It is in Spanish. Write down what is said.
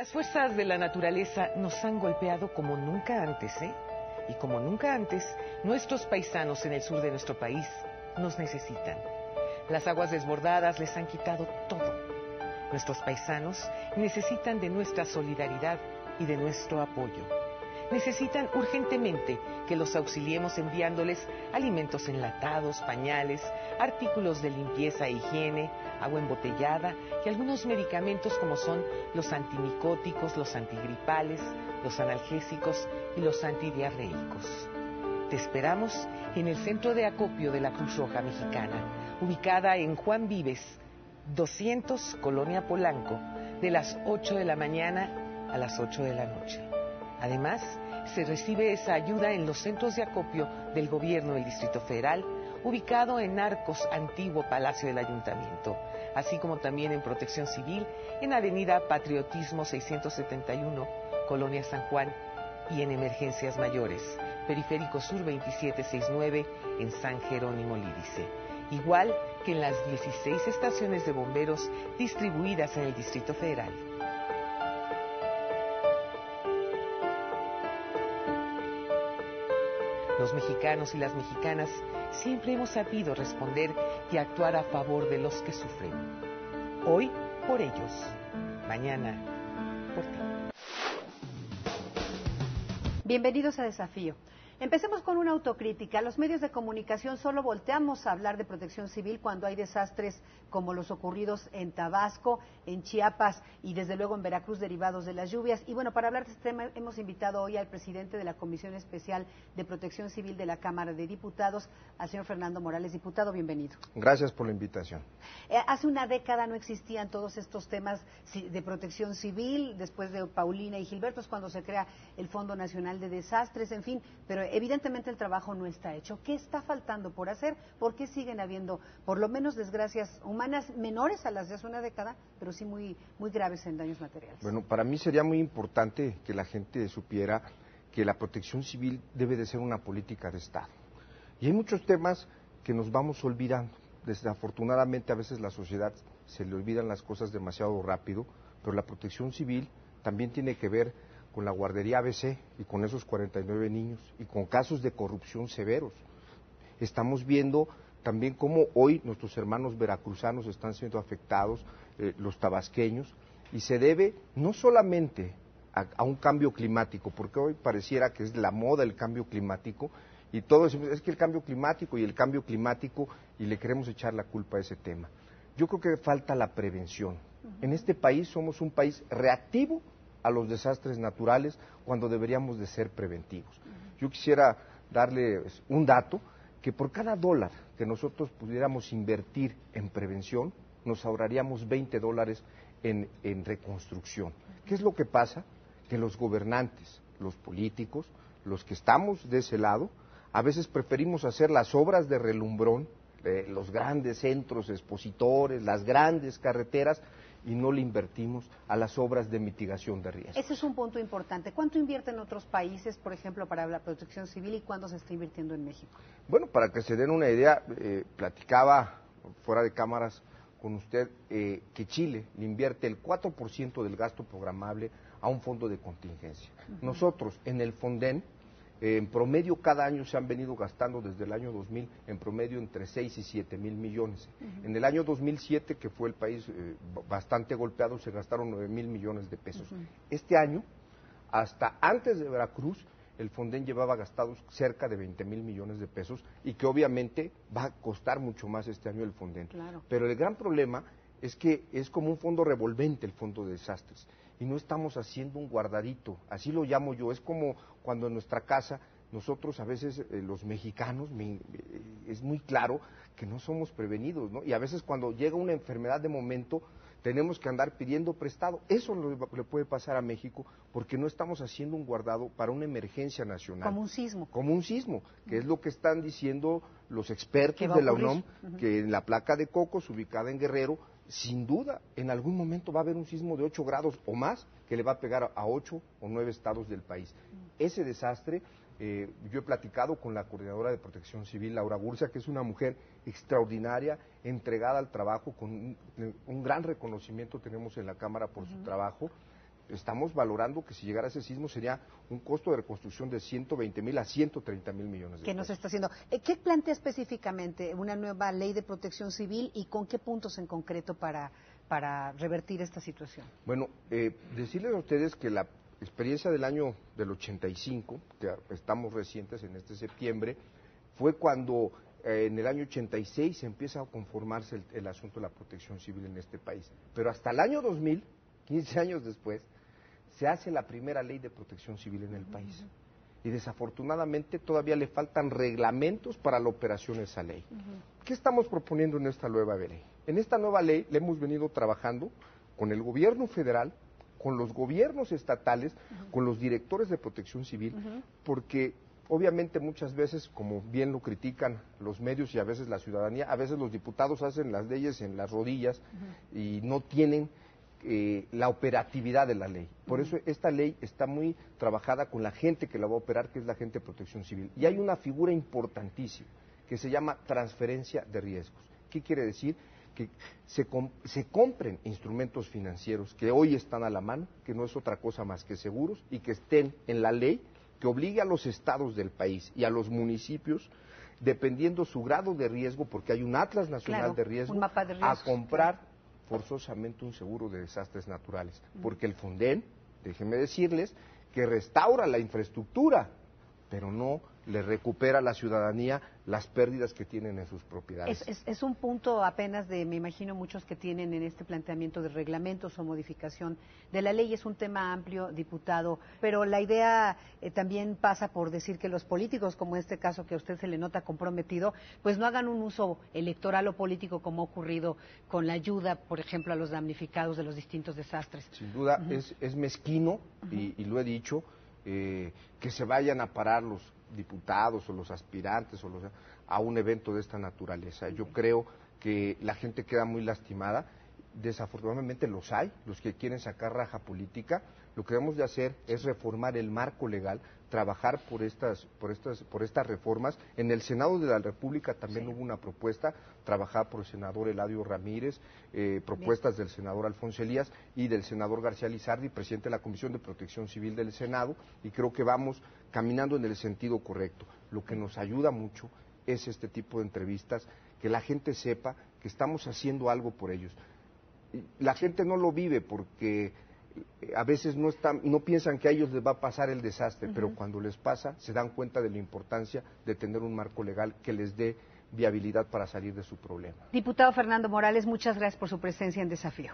Las fuerzas de la naturaleza nos han golpeado como nunca antes, ¿eh? Y como nunca antes, nuestros paisanos en el sur de nuestro país nos necesitan. Las aguas desbordadas les han quitado todo. Nuestros paisanos necesitan de nuestra solidaridad y de nuestro apoyo. Necesitan urgentemente que los auxiliemos enviándoles alimentos enlatados, pañales, artículos de limpieza e higiene, agua embotellada y algunos medicamentos como son los antimicóticos, los antigripales, los analgésicos y los antidiarreicos. Te esperamos en el centro de acopio de la Cruz Roja Mexicana, ubicada en Juan Vives, 200, Colonia Polanco, de las 8 de la mañana a las 8 de la noche. Además, se recibe esa ayuda en los centros de acopio del gobierno del Distrito Federal, ubicado en Arcos, antiguo Palacio del Ayuntamiento, así como también en Protección Civil, en Avenida Patriotismo 671, Colonia San Juan, y en Emergencias Mayores, Periférico Sur 2769, en San Jerónimo Lídice. Igual que en las 16 estaciones de bomberos distribuidas en el Distrito Federal. Los mexicanos y las mexicanas siempre hemos sabido responder y actuar a favor de los que sufren. Hoy por ellos, mañana por ti. Bienvenidos a Desafío. Empecemos con una autocrítica. Los medios de comunicación solo volteamos a hablar de protección civil cuando hay desastres como los ocurridos en Tabasco, en Chiapas y desde luego en Veracruz derivados de las lluvias. Y bueno, para hablar de este tema hemos invitado hoy al presidente de la Comisión Especial de Protección Civil de la Cámara de Diputados, al señor Fernando Morales. Diputado, bienvenido. Gracias por la invitación. Hace una década no existían todos estos temas de protección civil. Después de Paulina y Gilberto es cuando se crea el Fondo Nacional de Desastres, en fin, pero evidentemente el trabajo no está hecho. ¿Qué está faltando por hacer? ¿Por qué siguen habiendo, por lo menos, desgracias humanas menores a las de hace una década, pero sí muy graves en daños materiales? Bueno, para mí sería muy importante que la gente supiera que la protección civil debe de ser una política de Estado. Y hay muchos temas que nos vamos olvidando. Desafortunadamente a veces la sociedad se le olvidan las cosas demasiado rápido, pero la protección civil también tiene que ver con la guardería ABC y con esos 49 niños y con casos de corrupción severos. Estamos viendo también cómo hoy nuestros hermanos veracruzanos están siendo afectados, los tabasqueños, y se debe no solamente a un cambio climático, porque hoy pareciera que es la moda el cambio climático, y todos decimos, es que el cambio climático, y le queremos echar la culpa a ese tema. Yo creo que falta la prevención. En este país somos un país reactivo a los desastres naturales cuando deberíamos de ser preventivos. Yo quisiera darle un dato, que por cada dólar que nosotros pudiéramos invertir en prevención, nos ahorraríamos $20 en reconstrucción. ¿Qué es lo que pasa? Que los gobernantes, los políticos, los que estamos de ese lado, a veces preferimos hacer las obras de relumbrón, los grandes centros expositores, las grandes carreteras, y no le invertimos a las obras de mitigación de riesgos. Ese es un punto importante. ¿Cuánto invierten otros países, por ejemplo, para la protección civil y cuándo se está invirtiendo en México? Bueno, para que se den una idea, platicaba fuera de cámaras con usted que Chile le invierte el 4% del gasto programable a un fondo de contingencia. Nosotros, en el Fonden, en promedio cada año se han venido gastando desde el año 2000 en promedio entre 6 y 7 mil millones. En el año 2007, que fue el país bastante golpeado, se gastaron 9 mil millones de pesos. Este año, hasta antes de Veracruz, el Fonden llevaba gastados cerca de 20 mil millones de pesos y que obviamente va a costar mucho más este año el Fonden. Claro. Pero el gran problema es que es como un fondo revolvente el fondo de desastres y no estamos haciendo un guardadito, así lo llamo yo. Es como cuando en nuestra casa nosotros a veces los mexicanos es muy claro que no somos prevenidos, ¿no? Y a veces cuando llega una enfermedad de momento tenemos que andar pidiendo prestado. Eso le puede pasar a México porque no estamos haciendo un guardado para una emergencia nacional. Como un sismo. Como un sismo, que es lo que están diciendo los expertos de la UNOM, que en la placa de Cocos, ubicada en Guerrero, sin duda, en algún momento va a haber un sismo de 8 grados o más que le va a pegar a 8 o 9 estados del país. Ese desastre, yo he platicado con la coordinadora de Protección Civil, Laura Gurcia, que es una mujer extraordinaria, entregada al trabajo, con un gran reconocimiento tenemos en la Cámara por su trabajo, estamos valorando que si llegara ese sismo sería un costo de reconstrucción de 120,000 a 130,000 millones de pesos. ¿Qué nos está haciendo? ¿Qué plantea específicamente una nueva ley de protección civil y con qué puntos en concreto para revertir esta situación? Bueno, decirles a ustedes que la experiencia del año del 85, que estamos recientes en este septiembre, fue cuando en el año 86 se empieza a conformarse el asunto de la protección civil en este país. Pero hasta el año 2000, 15 años después, se hace la primera ley de protección civil en el país. Y desafortunadamente todavía le faltan reglamentos para la operación de esa ley. ¿Qué estamos proponiendo en esta nueva ley? En esta nueva ley le hemos venido trabajando con el gobierno federal, con los gobiernos estatales, con los directores de protección civil, porque obviamente muchas veces, como bien lo critican los medios y a veces la ciudadanía, a veces los diputados hacen las leyes en las rodillas y no tienen la operatividad de la ley. Por eso esta ley está muy trabajada con la gente que la va a operar, que es la gente de protección civil. Y hay una figura importantísima que se llama transferencia de riesgos. ¿Qué quiere decir? Que se compren instrumentos financieros que hoy están a la mano, que no es otra cosa más que seguros, y que estén en la ley, que obligue a los estados del país y a los municipios, dependiendo su grado de riesgo, porque hay un Atlas Nacional de Riesgo, un mapa de riesgos, a comprar forzosamente un seguro de desastres naturales. Porque el Fonden, déjenme decirles, que restaura la infraestructura, pero no le recupera a la ciudadanía las pérdidas que tienen en sus propiedades. Es un punto apenas de, me imagino, muchos que tienen en este planteamiento de reglamentos o modificación de la ley. Es un tema amplio, diputado, pero la idea también pasa por decir que los políticos, como en este caso que a usted se le nota comprometido, pues no hagan un uso electoral o político como ha ocurrido con la ayuda, por ejemplo, a los damnificados de los distintos desastres. Sin duda, es mezquino, y lo he dicho, que se vayan a parar los diputados o los aspirantes a un evento de esta naturaleza. Yo creo que la gente queda muy lastimada. Desafortunadamente los hay, los que quieren sacar raja política. Lo que debemos de hacer es reformar el marco legal, trabajar por estas reformas. En el Senado de la República también hubo una propuesta, trabajada por el senador Eladio Ramírez, propuestas del senador Alfonso Elías y del senador García Lizardi, presidente de la Comisión de Protección Civil del Senado, y creo que vamos caminando en el sentido correcto. Lo que nos ayuda mucho es este tipo de entrevistas, que la gente sepa que estamos haciendo algo por ellos. La gente no lo vive porque a veces no piensan que a ellos les va a pasar el desastre, pero cuando les pasa se dan cuenta de la importancia de tener un marco legal que les dé viabilidad para salir de su problema. Diputado Fernando Morales, muchas gracias por su presencia en Desafío.